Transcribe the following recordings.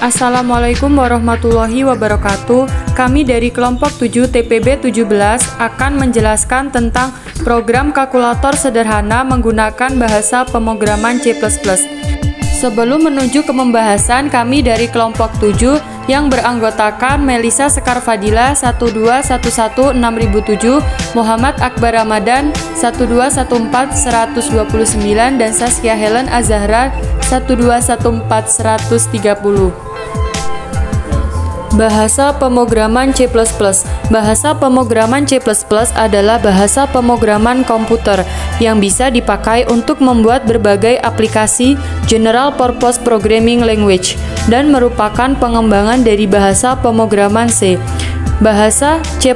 Assalamualaikum warahmatullahi wabarakatuh. Kami dari kelompok 7 TPB 17 akan menjelaskan tentang program kalkulator sederhana menggunakan bahasa pemrograman C++. Sebelum menuju ke pembahasan, kami dari kelompok 7 yang beranggotakan Melisa Sekar Fadila 12116007, Muhammad Akbar Ramadan 1214129, dan Saskia Helen Azahra 1214130. Bahasa pemrograman C++. Bahasa pemrograman C++ adalah bahasa pemrograman komputer yang bisa dipakai untuk membuat berbagai aplikasi General Purpose Programming Language dan merupakan pengembangan dari bahasa pemrograman C. Bahasa C++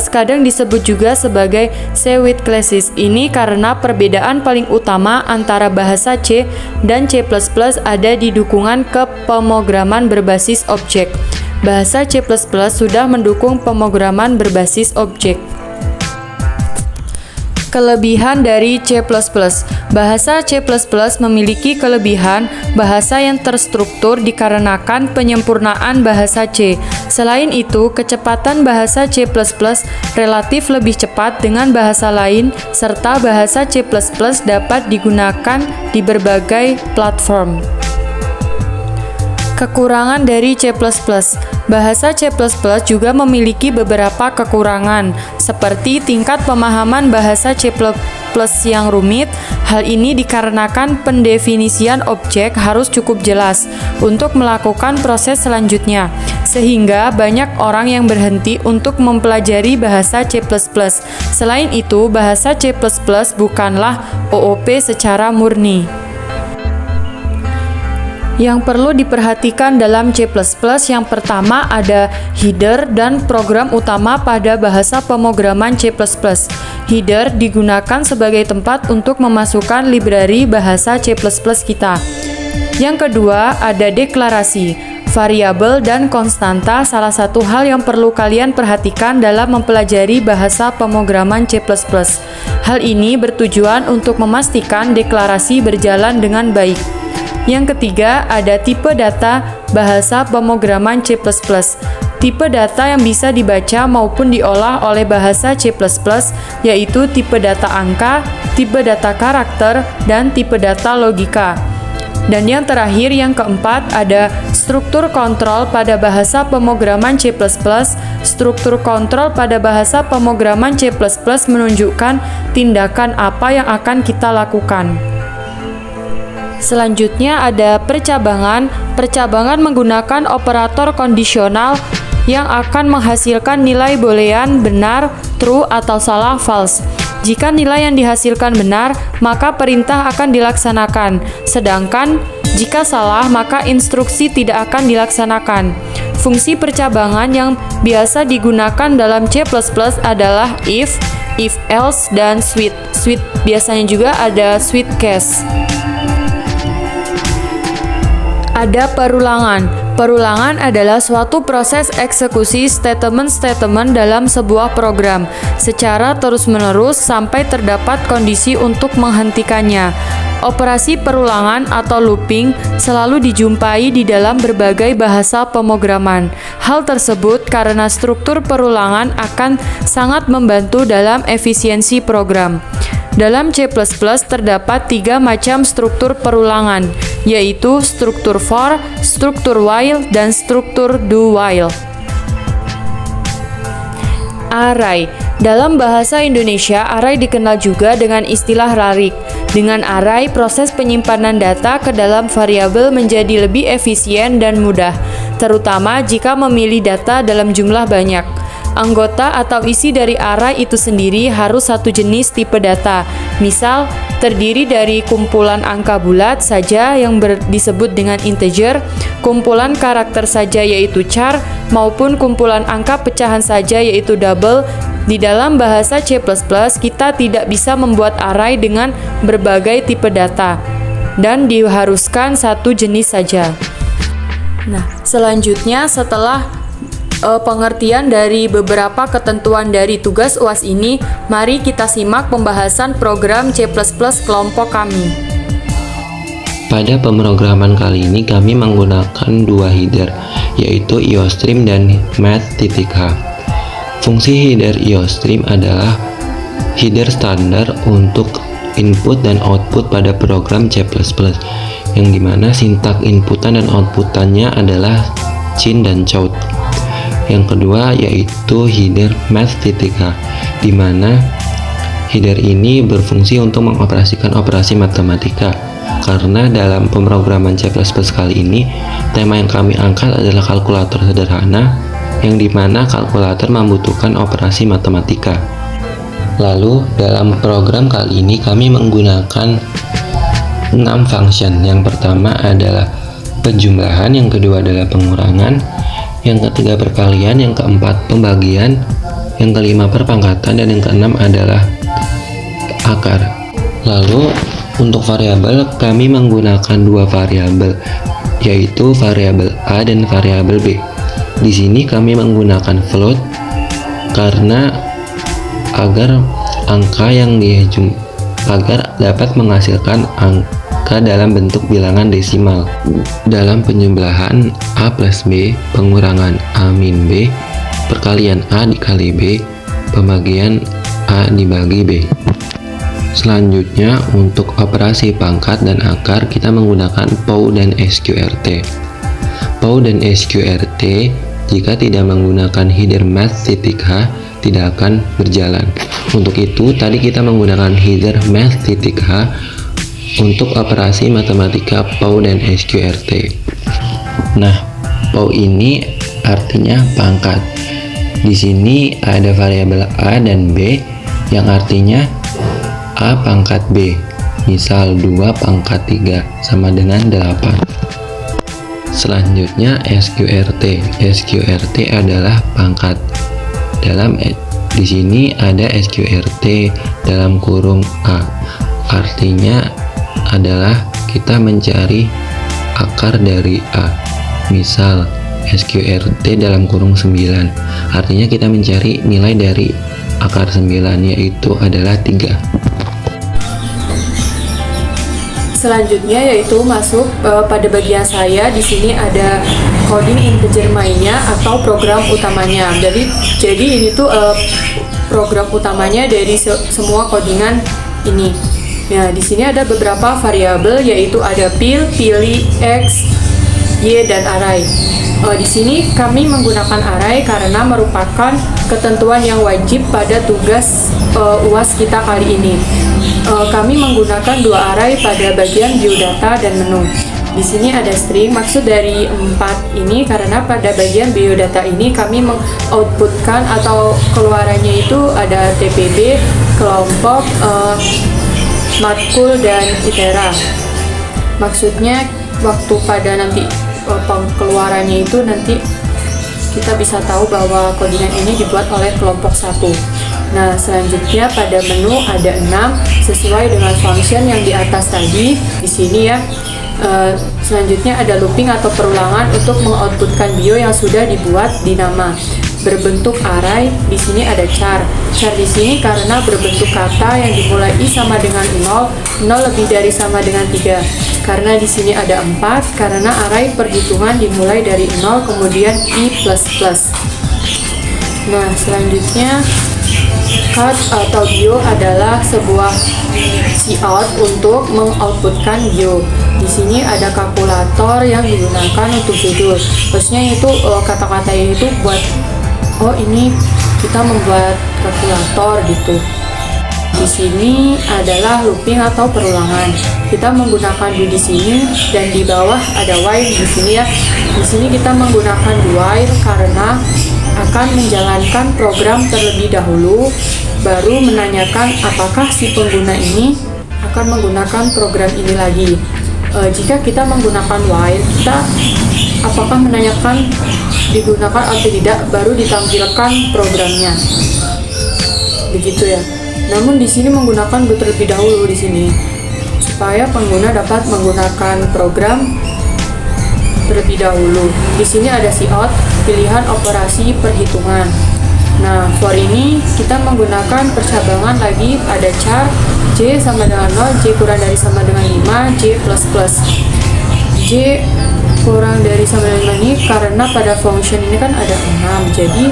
kadang disebut juga sebagai C with classes. Ini karena perbedaan paling utama antara bahasa C dan C++ ada di dukungan ke pemrograman berbasis objek. Bahasa C++ sudah mendukung pemrograman berbasis objek. Kelebihan dari C++. Bahasa C++ memiliki kelebihan bahasa yang terstruktur dikarenakan penyempurnaan bahasa C. Selain itu, kecepatan bahasa C++ relatif lebih cepat dengan bahasa lain, serta bahasa C++ dapat digunakan di berbagai platform. Kekurangan dari C++. Bahasa C++ juga memiliki beberapa kekurangan, seperti tingkat pemahaman bahasa C++ yang rumit. Hal ini dikarenakan pendefinisian objek harus cukup jelas untuk melakukan proses selanjutnya, sehingga banyak orang yang berhenti untuk mempelajari bahasa C++. Selain itu, bahasa C++ bukanlah OOP secara murni. Yang perlu diperhatikan dalam C++, yang pertama ada header dan program utama pada bahasa pemrograman C++. Header digunakan sebagai tempat untuk memasukkan library bahasa C++ kita. Yang kedua ada deklarasi, variabel, dan konstanta. Salah satu hal yang perlu kalian perhatikan dalam mempelajari bahasa pemrograman C++. Hal ini bertujuan untuk memastikan deklarasi berjalan dengan baik. Yang ketiga, ada tipe data bahasa pemrograman C++. Tipe data yang bisa dibaca maupun diolah oleh bahasa C++, yaitu tipe data angka, tipe data karakter, dan tipe data logika. Dan yang terakhir, yang keempat, ada struktur kontrol pada bahasa pemrograman C++. Struktur kontrol pada bahasa pemrograman C++ menunjukkan tindakan apa yang akan kita lakukan. Selanjutnya ada percabangan. Percabangan menggunakan operator kondisional yang akan menghasilkan nilai boolean benar, true, atau salah, false. Jika nilai yang dihasilkan benar, maka perintah akan dilaksanakan. Sedangkan jika salah, maka instruksi tidak akan dilaksanakan. Fungsi percabangan yang biasa digunakan dalam C++ adalah if else, dan switch. Switch biasanya juga ada switch case. Ada perulangan. Perulangan adalah suatu proses eksekusi statement-statement dalam sebuah program secara terus-menerus sampai terdapat kondisi untuk menghentikannya. Operasi perulangan atau looping selalu dijumpai di dalam berbagai bahasa pemrograman. Hal tersebut karena struktur perulangan akan sangat membantu dalam efisiensi program. Dalam C++ terdapat 3 macam struktur perulangan, yaitu struktur for, struktur while, dan struktur do while. Array. Dalam bahasa Indonesia, array dikenal juga dengan istilah rarik. Dengan array, proses penyimpanan data ke dalam variabel menjadi lebih efisien dan mudah, terutama jika memilih data dalam jumlah banyak. Anggota atau isi dari array itu sendiri harus satu jenis tipe data. Misal, terdiri dari kumpulan angka bulat saja yang disebut dengan integer, kumpulan karakter saja yaitu char, maupun kumpulan angka pecahan saja yaitu double. Di dalam bahasa C++, kita tidak bisa membuat array dengan berbagai tipe data dan diharuskan satu jenis saja. Nah, selanjutnya setelah pengertian dari beberapa ketentuan dari tugas UAS ini, mari kita simak pembahasan program C++ kelompok kami. Pada pemrograman kali ini kami menggunakan dua header, yaitu IOStream dan Math.h. Fungsi header IOStream adalah header standar untuk input dan output pada program C++, yang dimana sintak inputan dan outputannya adalah cin dan chout. Yang kedua yaitu header Math.h, dimana header ini berfungsi untuk mengoperasikan operasi matematika. Karena dalam pemrograman C++ kali ini, tema yang kami angkat adalah kalkulator sederhana, yang dimana kalkulator membutuhkan operasi matematika. Lalu, dalam program kali ini kami menggunakan 6 function. Yang pertama adalah penjumlahan, yang kedua adalah pengurangan, yang ketiga perkalian, yang keempat pembagian, yang kelima perpangkatan, dan yang keenam adalah akar. Lalu, untuk variabel kami menggunakan dua variabel, yaitu variabel A dan variabel B. Di sini kami menggunakan float karena agar angka yang agar dapat menghasilkan angka dalam bentuk bilangan desimal. Dalam penjumlahan A plus B, pengurangan A min B, perkalian A dikali B, pembagian A dibagi B. Selanjutnya, untuk operasi pangkat dan akar kita menggunakan POW dan SQRT. POW dan SQRT jika tidak menggunakan header Math.h tidak akan berjalan. Untuk itu, tadi kita menggunakan header Math.h untuk operasi matematika POW dan SQRT. Nah, POW ini artinya pangkat. Di sini ada variabel A dan B yang artinya A pangkat B, misal 2 pangkat 3 sama dengan 8. Selanjutnya SQRT. SQRT adalah pangkat. Di sini ada SQRT dalam kurung A. Artinya adalah kita mencari akar dari A. Misal SQRT dalam kurung 9. Artinya kita mencari nilai dari akar 9, yaitu adalah 3. Selanjutnya yaitu masuk pada bagian saya. Di sini ada coding integer mainnya atau program utamanya. Jadi ini tuh program utamanya dari semua codingan ini. Nah, di sini ada beberapa variabel, yaitu ada pilih, x, y, dan array. Di sini kami menggunakan array karena merupakan ketentuan yang wajib pada tugas UAS kita kali ini. Kami menggunakan dua array pada bagian biodata dan menu. Di sini ada string, maksud dari 4 ini karena pada bagian biodata ini kami mengoutputkan atau keluarannya itu ada TPB, kelompok, matkul, dan itera. Maksudnya waktu pada nanti keluarannya itu nanti kita bisa tahu bahwa codingan ini dibuat oleh kelompok 1. Nah, selanjutnya pada menu ada 6 sesuai dengan function yang di atas tadi. Di sini ya. Selanjutnya ada looping atau perulangan untuk mengoutputkan bio yang sudah dibuat di nama. Berbentuk array, di sini ada char. Char di sini karena berbentuk kata yang dimulai i sama dengan 0 lebih dari sama dengan 3. Karena di sini ada 4, karena array perhitungan dimulai dari 0 kemudian i++. Nah, selanjutnya cut atau bio adalah sebuah cout untuk mengoutputkan bio. Di sini ada kalkulator yang digunakan untuk judul. Maksudnya itu kata-kata itu buat ini kita membuat kalkulator gitu. Di sini adalah looping atau perulangan. Kita menggunakan do di sini dan di bawah ada while di sini ya. Di sini kita menggunakan while karena akan menjalankan program terlebih dahulu, baru menanyakan apakah si pengguna ini akan menggunakan program ini lagi. Jika kita menggunakan while, kita apakah menanyakan digunakan atau tidak, baru ditampilkan programnya. Begitu ya. Namun di sini menggunakan do terlebih dahulu di sini supaya pengguna dapat menggunakan program terlebih dahulu. Di sini ada cout, pilihan operasi perhitungan. Nah, for ini kita menggunakan percabangan lagi, ada char J sama dengan 0, J kurang dari sama dengan 5, J plus plus. J kurang dari sama dengan 5 ini karena pada function ini kan ada 6, jadi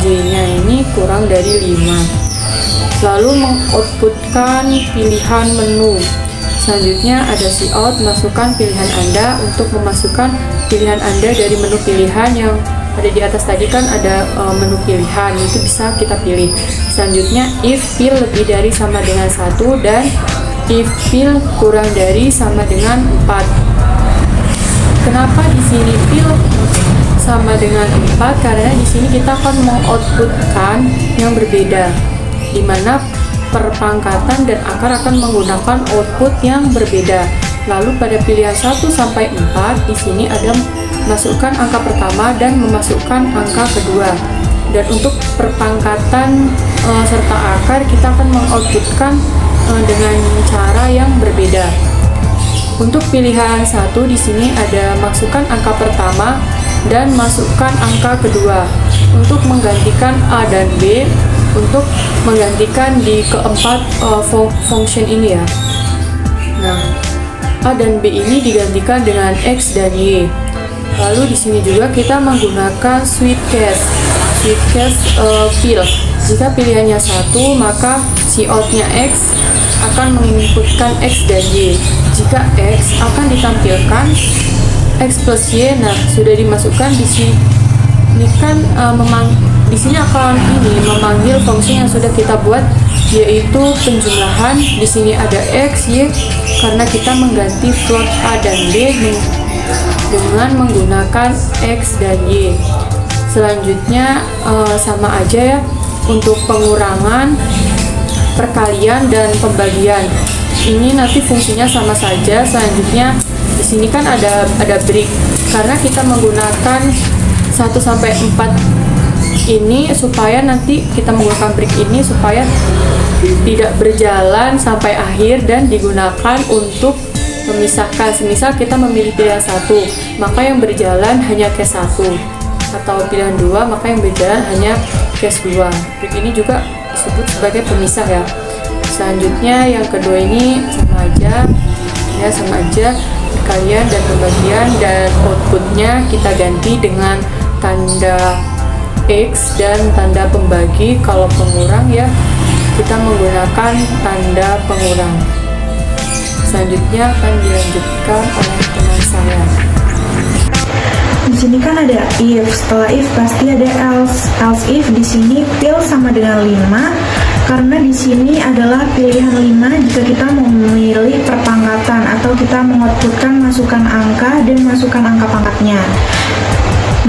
J-nya ini kurang dari 5. Lalu mengoutputkan pilihan menu. Selanjutnya ada cout, masukkan pilihan Anda. Untuk memasukkan pilihan Anda dari menu pilihan yang ada di atas tadi kan ada menu pilihan, itu bisa kita pilih. Selanjutnya if pil lebih dari sama dengan 1 dan if pil kurang dari sama dengan 4. Kenapa di sini pil sama dengan 4? Karena di sini kita akan mengoutputkan yang berbeda, di mana perpangkatan dan akar akan menggunakan output yang berbeda. Lalu pada pilihan 1 sampai 4 di sini ada masukkan angka pertama dan memasukkan angka kedua. Dan untuk perpangkatan serta akar kita akan mengoutputkan dengan cara yang berbeda. Untuk pilihan 1 di sini ada masukkan angka pertama dan masukkan angka kedua untuk menggantikan A dan B, untuk menggantikan di keempat function ini ya. Nah, A dan B ini digantikan dengan X dan Y. Lalu di sini juga kita menggunakan switch case pil. Jika pilihannya 1, maka cout-nya X akan menginputkan X dan Y. Jika X akan ditampilkan X plus Y, nah sudah dimasukkan di sini. Ini kan di sini akan memanggil fungsi yang sudah kita buat, yaitu penjumlahan. Di sini ada X, Y karena kita mengganti float A dan B dengan menggunakan X dan Y. Selanjutnya sama aja ya untuk pengurangan, perkalian dan pembagian. Ini nanti fungsinya sama saja. Selanjutnya di sini kan ada break karena kita menggunakan 1 sampai 4 ini supaya nanti kita menggunakan break ini supaya tidak berjalan sampai akhir dan digunakan untuk memisahkan. Semisal kita memilih pilihan 1, maka yang berjalan hanya case 1, atau pilihan 2, maka yang berjalan hanya case 2. Break ini juga disebut sebagai pemisah ya. Selanjutnya yang kedua ini sama aja perkalian dan pembagian, dan outputnya kita ganti dengan tanda X dan tanda pembagi. Kalau pengurang ya kita menggunakan tanda pengurang. Selanjutnya akan dilanjutkan oleh teman saya. Di sini kan ada if, setelah if pasti ada else. Else if di sini pil sama dengan 5 karena di sini adalah pilihan 5 jika kita memilih perpangkatan atau kita mengoutputkan masukan angka dan masukkan angka pangkatnya.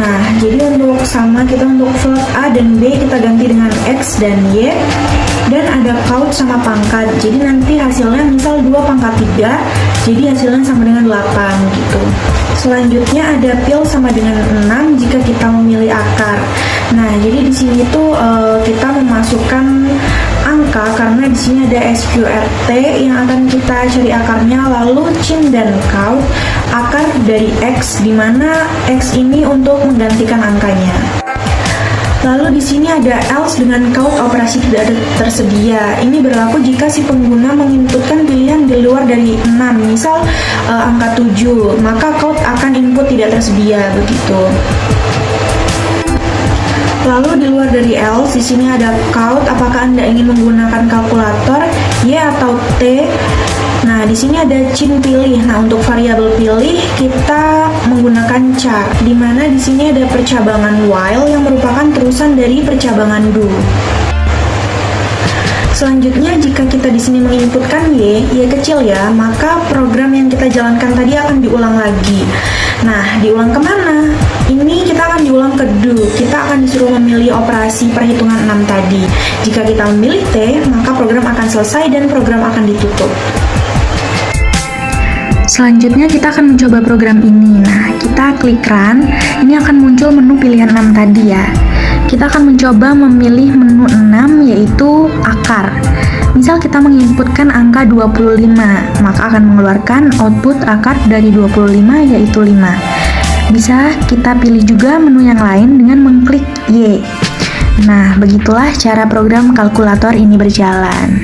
Nah, jadi untuk float A dan B kita ganti dengan X dan Y, dan ada count sama pangkat. Jadi nanti hasilnya misal 2 pangkat 3, jadi hasilnya sama dengan 8 gitu. Selanjutnya ada pil sama dengan 6 jika kita memilih akar. Nah, jadi di sini tuh kita memasukkan angka karena di sini ada SQRT yang akan kita cari akarnya, lalu cin dan count akar dari X, di mana X ini untuk menggantikan angkanya. Lalu di sini ada else dengan count operasi tidak tersedia. Ini berlaku jika si pengguna menginputkan pilihan di luar dari 6, misal angka 7, maka count akan input tidak tersedia begitu. Lalu di luar dari else di sini ada count, apakah Anda ingin menggunakan kalkulator Y atau T. Nah, di sini ada cin pilih. Nah, untuk variabel pilih kita menggunakan char, di mana di sini ada percabangan while yang merupakan terusan dari percabangan do. Selanjutnya, jika kita di sini menginputkan Y kecil ya, maka program yang kita jalankan tadi akan diulang lagi. Nah, diulang kemana? Ini kita akan diulang ke do. Kita akan disuruh memilih operasi perhitungan 6 tadi. Jika kita memilih T, maka program akan selesai dan program akan ditutup. Selanjutnya kita akan mencoba program ini. Nah, kita klik run, ini akan muncul menu pilihan 6 tadi ya. Kita akan mencoba memilih menu 6 yaitu akar. Misal kita menginputkan angka 25, maka akan mengeluarkan output akar dari 25 yaitu 5. Bisa kita pilih juga menu yang lain dengan mengklik Y. Nah, begitulah cara program kalkulator ini berjalan.